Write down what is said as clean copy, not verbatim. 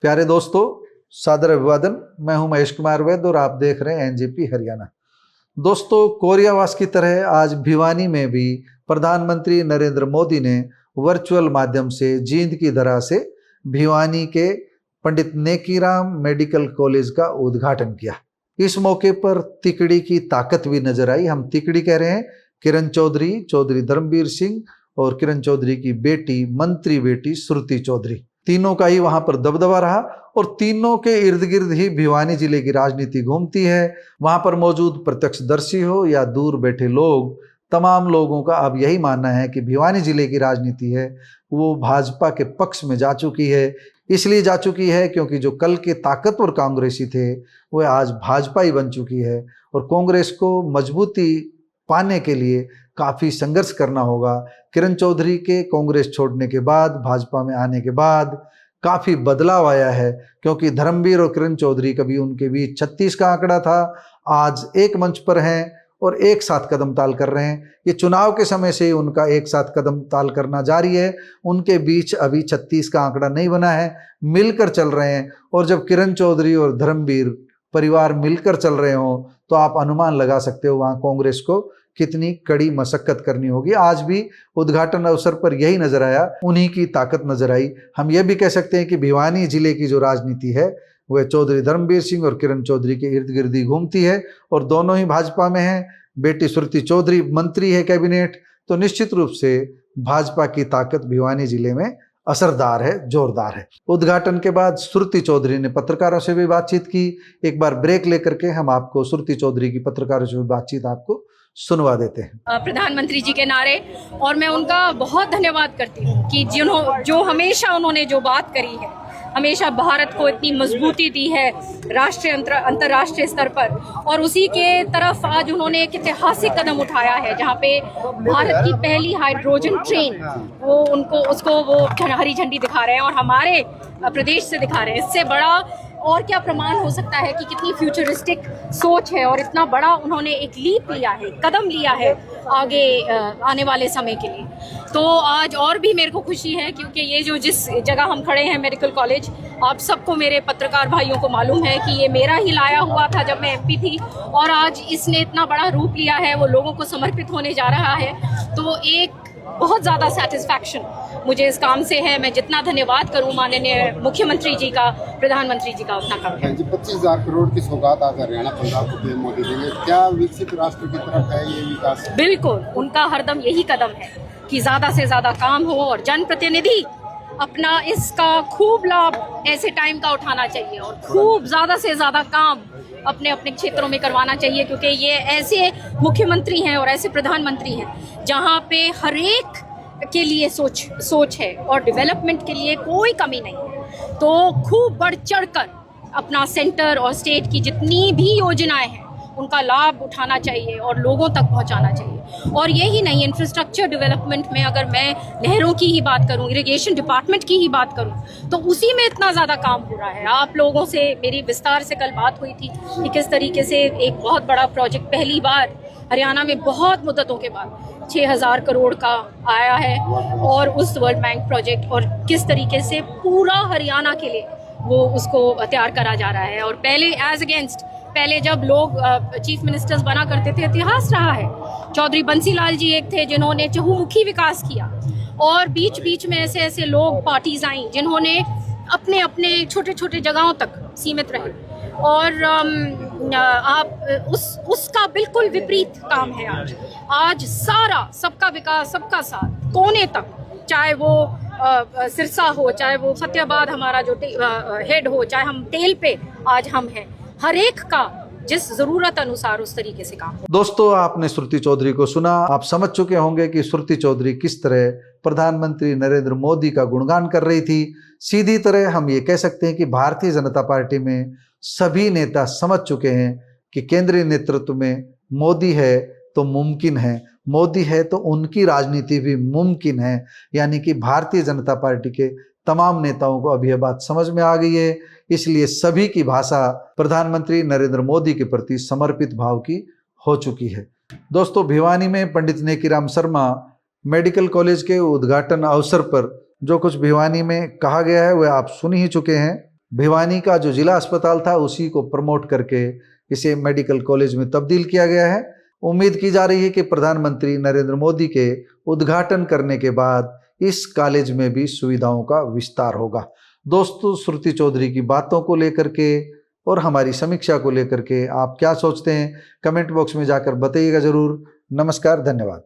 प्यारे दोस्तों, सादर अभिवादन। मैं हूं महेश कुमार वैद्य और आप देख रहे हैं एनजेपी हरियाणा। दोस्तों, कोरियावास की तरह आज भिवानी में भी प्रधानमंत्री नरेंद्र मोदी ने वर्चुअल माध्यम से जींद की धरा से भिवानी के पंडित नेकीराम मेडिकल कॉलेज का उद्घाटन किया। इस मौके पर तिकड़ी की ताकत भी नजर आई। हम तिकड़ी कह रहे हैं किरण चौधरी, चौधरी धर्मवीर सिंह और किरण चौधरी की बेटी, मंत्री बेटी श्रुति चौधरी। तीनों का ही वहां पर दबदबा रहा और तीनों के इर्द गिर्द ही भिवानी जिले की राजनीति घूमती है। वहां पर मौजूद प्रत्यक्षदर्शी हो या दूर बैठे लोग, तमाम लोगों का अब यही मानना है कि भिवानी जिले की राजनीति है वो भाजपा के पक्ष में जा चुकी है। इसलिए जा चुकी है क्योंकि जो कल के ताकतवर कांग्रेसी थे वह आज भाजपा ही बन चुकी है और कांग्रेस को मजबूती पाने के लिए काफ़ी संघर्ष करना होगा। किरण चौधरी के कांग्रेस छोड़ने के बाद, भाजपा में आने के बाद काफ़ी बदलाव आया है, क्योंकि धर्मवीर और किरण चौधरी कभी उनके बीच 36 का आंकड़ा था, आज एक मंच पर हैं और एक साथ कदम ताल कर रहे हैं। ये चुनाव के समय से ही उनका एक साथ कदम ताल करना जारी है। उनके बीच अभी 36 का आंकड़ा नहीं बना है, मिलकर चल रहे हैं। और जब किरण चौधरी और धर्मवीर परिवार मिलकर चल रहे हो तो आप अनुमान लगा सकते हो वहाँ कांग्रेस को कितनी कड़ी मशक्कत करनी होगी। आज भी उद्घाटन अवसर पर यही नजर आया, उन्हीं की ताकत नजर आई। हम ये भी कह सकते हैं कि भिवानी जिले की जो राजनीति है वह चौधरी धर्मवीर सिंह और किरण चौधरी के इर्द गिर्द ही घूमती है और दोनों ही भाजपा में हैं। बेटी श्रुति चौधरी मंत्री है कैबिनेट, तो निश्चित रूप से भाजपा की ताकत भिवानी जिले में असरदार है, जोरदार है। उद्घाटन के बाद श्रुति चौधरी ने पत्रकारों से भी बातचीत की। एक बार ब्रेक लेकर के हम आपको श्रुति चौधरी की पत्रकारों से भी बातचीत आपको सुनवा देते हैं। प्रधानमंत्री जी के नारे, और मैं उनका बहुत धन्यवाद करती हूँ कि जो हमेशा उन्होंने जो बात करी है, हमेशा भारत को इतनी मजबूती दी है राष्ट्रीय अंतर्राष्ट्रीय स्तर पर, और उसी के तरफ आज उन्होंने एक ऐतिहासिक कदम उठाया है जहाँ पे भारत की पहली हाइड्रोजन ट्रेन वो हरी झंडी दिखा रहे हैं और हमारे प्रदेश से दिखा रहे हैं। इससे बड़ा और क्या प्रमाण हो सकता है कि कितनी फ्यूचरिस्टिक सोच है और इतना बड़ा उन्होंने एक लीप लिया है, कदम लिया है आगे आने वाले समय के लिए। तो आज और भी मेरे को खुशी है क्योंकि ये जो जिस जगह हम खड़े हैं मेडिकल कॉलेज, आप सबको, मेरे पत्रकार भाइयों को मालूम है कि ये मेरा ही लाया हुआ था जब मैं एमपी थी, और आज इसने इतना बड़ा रूप लिया है, वो लोगों को समर्पित होने जा रहा है। तो एक बहुत ज़्यादा सेटिस्फैक्शन मुझे इस काम से है। मैं जितना धन्यवाद करूं माननीय मुख्यमंत्री जी का, प्रधानमंत्री जी का, उतना कम है। 25,000 करोड़ की सौगात आज हरियाणा पंजाब को पीएम मोदी देंगे। क्या विकसित राष्ट्र की तरफ है ये विकास? बिल्कुल, उनका हरदम यही कदम है कि ज़्यादा से ज़्यादा काम हो और जनप्रतिनिधि अपना इसका खूब लाभ ऐसे टाइम का उठाना चाहिए और खूब ज़्यादा से ज़्यादा काम अपने अपने क्षेत्रों में करवाना चाहिए, क्योंकि ये ऐसे मुख्यमंत्री हैं और ऐसे प्रधानमंत्री हैं जहाँ पे हर एक के लिए सोच है और डेवलपमेंट के लिए कोई कमी नहीं है। तो खूब बढ़ चढ़ कर अपना सेंटर और स्टेट की जितनी भी योजनाएं हैं उनका लाभ उठाना चाहिए और लोगों तक पहुंचाना चाहिए। और यही नहीं, इंफ्रास्ट्रक्चर डेवलपमेंट में अगर मैं नहरों की ही बात करूं, इरिगेशन डिपार्टमेंट की ही बात करूं, तो उसी में इतना ज़्यादा काम हो रहा है। आप लोगों से मेरी विस्तार से कल बात हुई थी कि किस तरीके से एक बहुत बड़ा प्रोजेक्ट पहली बार हरियाणा में बहुत मुद्दतों के बाद 6,000 करोड़ का आया है, और उस वर्ल्ड बैंक प्रोजेक्ट, और किस तरीके से पूरा हरियाणा के लिए वो उसको तैयार करा जा रहा है। और पहले जब लोग चीफ मिनिस्टर्स बना करते थे, इतिहास रहा है, चौधरी बंसीलाल जी एक थे जिन्होंने चहुमुखी विकास किया, और बीच बीच में ऐसे ऐसे लोग, पार्टीज आई जिन्होंने अपने अपने छोटे छोटे जगहों तक सीमित रहे। और आप उसका बिल्कुल विपरीत काम है आज सारा, सबका विकास, सबका साथ, कोने तक, चाहे वो सिरसा हो, चाहे वो फतेहाबाद हमारा जो हेड हो, चाहे हम टेल पे आज हम हैं, हर एक का जिस जरूरत अनुसार उस तरीके से काम हो। दोस्तों, आपने श्रुति चौधरी को सुना। आप समझ चुके होंगे कि श्रुति चौधरी किस तरह प्रधानमंत्री नरेंद्र मोदी का गुणगान कर रही थी। सीधी तरह हम ये कह सकते हैं कि भारतीय जनता पार्टी में सभी नेता समझ चुके हैं कि केंद्रीय नेतृत्व में मोदी है तो मुमकिन है, मोदी है तो उनकी राजनीति भी मुमकिन है। यानी कि भारतीय जनता पार्टी के तमाम नेताओं को अभी यह बात समझ में आ गई है। इसलिए सभी की भाषा प्रधानमंत्री नरेंद्र मोदी के प्रति समर्पित भाव की हो चुकी है। दोस्तों, भिवानी में पंडित नेकीराम शर्मा मेडिकल कॉलेज के उद्घाटन अवसर पर जो कुछ भिवानी में कहा गया है वह आप सुन ही चुके हैं। भिवानी का जो जिला अस्पताल था उसी को प्रमोट करके इसे मेडिकल कॉलेज में तब्दील किया गया है। उम्मीद की जा रही है कि प्रधानमंत्री नरेंद्र मोदी के उद्घाटन करने के बाद इस कॉलेज में भी सुविधाओं का विस्तार होगा। दोस्तों, श्रुति चौधरी की बातों को लेकर के और हमारी समीक्षा को लेकर के आप क्या सोचते हैं, कमेंट बॉक्स में जाकर बताइएगा जरूर। नमस्कार, धन्यवाद।